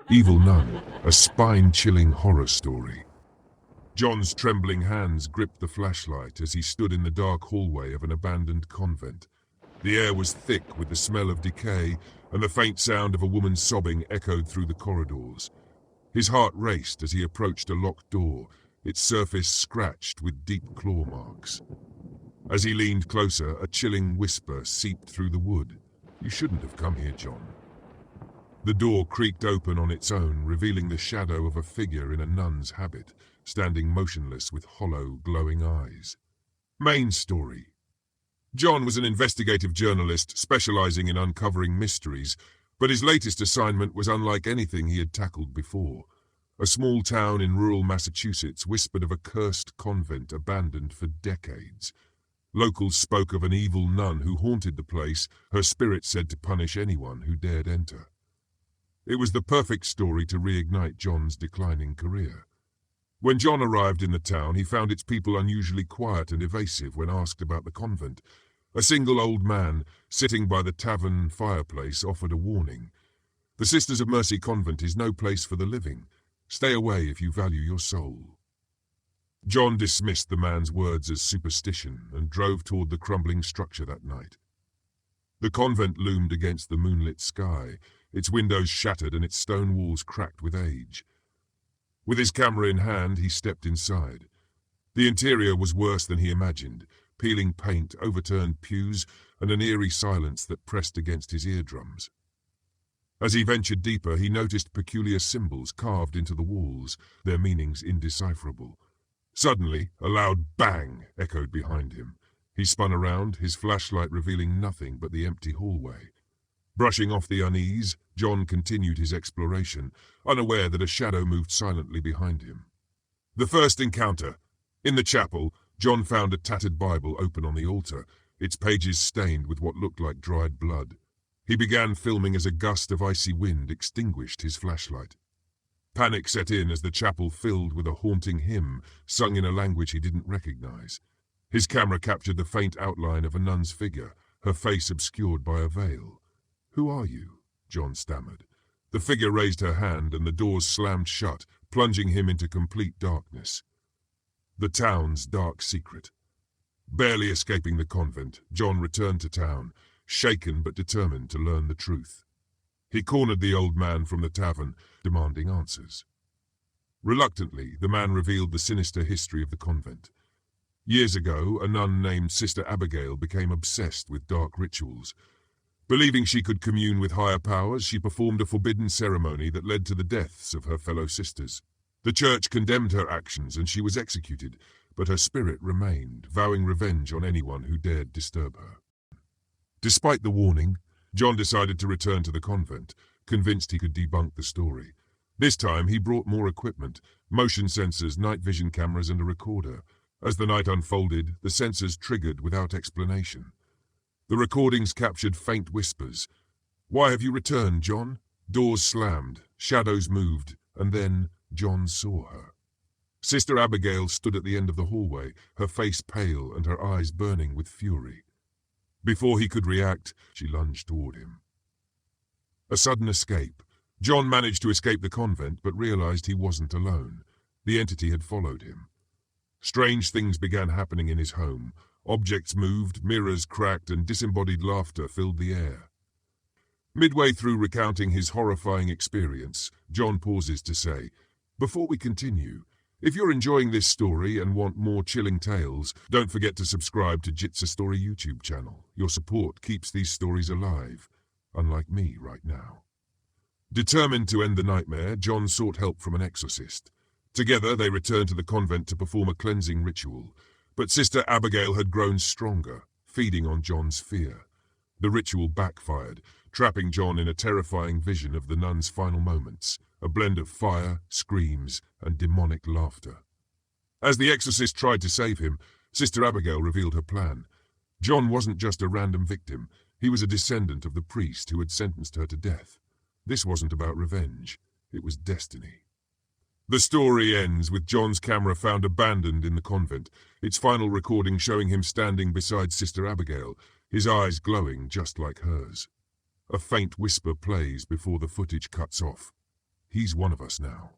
Evil Nun, a spine-chilling horror story. John's trembling hands gripped the flashlight as he stood in the dark hallway of an abandoned convent. The air was thick with the smell of decay, and the faint sound of a woman sobbing echoed through the corridors. His heart raced as he approached a locked door, its surface scratched with deep claw marks. As he leaned closer, a chilling whisper seeped through the wood. "You shouldn't have come here, John." The door creaked open on its own, revealing the shadow of a figure in a nun's habit, standing motionless with hollow, glowing eyes. Main story. John was an investigative journalist specializing in uncovering mysteries, but his latest assignment was unlike anything he had tackled before. A small town in rural Massachusetts whispered of a cursed convent abandoned for decades. Locals spoke of an evil nun who haunted the place, her spirit said to punish anyone who dared enter. It was the perfect story to reignite John's declining career. When John arrived in the town, he found its people unusually quiet and evasive when asked about the convent. A single old man, sitting by the tavern fireplace, offered a warning. "The Sisters of Mercy Convent is no place for the living. Stay away if you value your soul." John dismissed the man's words as superstition and drove toward the crumbling structure that night. The convent loomed against the moonlit sky, its windows shattered and its stone walls cracked with age. With his camera in hand, he stepped inside. The interior was worse than he imagined, peeling paint, overturned pews, and an eerie silence that pressed against his eardrums. As he ventured deeper, he noticed peculiar symbols carved into the walls, their meanings indecipherable. Suddenly, a loud bang echoed behind him. He spun around, his flashlight revealing nothing but the empty hallway. Brushing off the unease, John continued his exploration, unaware that a shadow moved silently behind him. The first encounter. In the chapel, John found a tattered Bible open on the altar, its pages stained with what looked like dried blood. He began filming as a gust of icy wind extinguished his flashlight. Panic set in as the chapel filled with a haunting hymn sung in a language he didn't recognize. His camera captured the faint outline of a nun's figure, her face obscured by a veil. "Who are you?" John stammered. The figure raised her hand and the doors slammed shut, plunging him into complete darkness. The town's dark secret. Barely escaping the convent, John returned to town, shaken but determined to learn the truth. He cornered the old man from the tavern, demanding answers. Reluctantly, the man revealed the sinister history of the convent. Years ago, a nun named Sister Abigail became obsessed with dark rituals. Believing she could commune with higher powers, she performed a forbidden ceremony that led to the deaths of her fellow sisters. The church condemned her actions and she was executed, but her spirit remained, vowing revenge on anyone who dared disturb her. Despite the warning, John decided to return to the convent, convinced he could debunk the story. This time he brought more equipment, motion sensors, night vision cameras and a recorder. As the night unfolded, the sensors triggered without explanation. The recordings captured faint whispers. "Why have you returned, John?" Doors slammed, shadows moved, and then John saw her. Sister Abigail stood at the end of the hallway, her face pale and her eyes burning with fury. Before he could react, she lunged toward him. A sudden escape. John managed to escape the convent, but realized he wasn't alone. The entity had followed him. Strange things began happening in his home. Objects moved, mirrors cracked, and disembodied laughter filled the air. Midway through recounting his horrifying experience, John pauses to say, "Before we continue, if you're enjoying this story and want more chilling tales, don't forget to subscribe to Jitsa Story YouTube channel. Your support keeps these stories alive, unlike me right now." Determined to end the nightmare, John sought help from an exorcist. Together they returned to the convent to perform a cleansing ritual. But Sister Abigail had grown stronger, feeding on John's fear. The ritual backfired, trapping John in a terrifying vision of the nun's final moments, a blend of fire, screams, and demonic laughter. As the exorcist tried to save him, Sister Abigail revealed her plan. John wasn't just a random victim, he was a descendant of the priest who had sentenced her to death. This wasn't about revenge, it was destiny. The story ends with John's camera found abandoned in the convent, its final recording showing him standing beside Sister Abigail, his eyes glowing just like hers. A faint whisper plays before the footage cuts off. He's one of us now.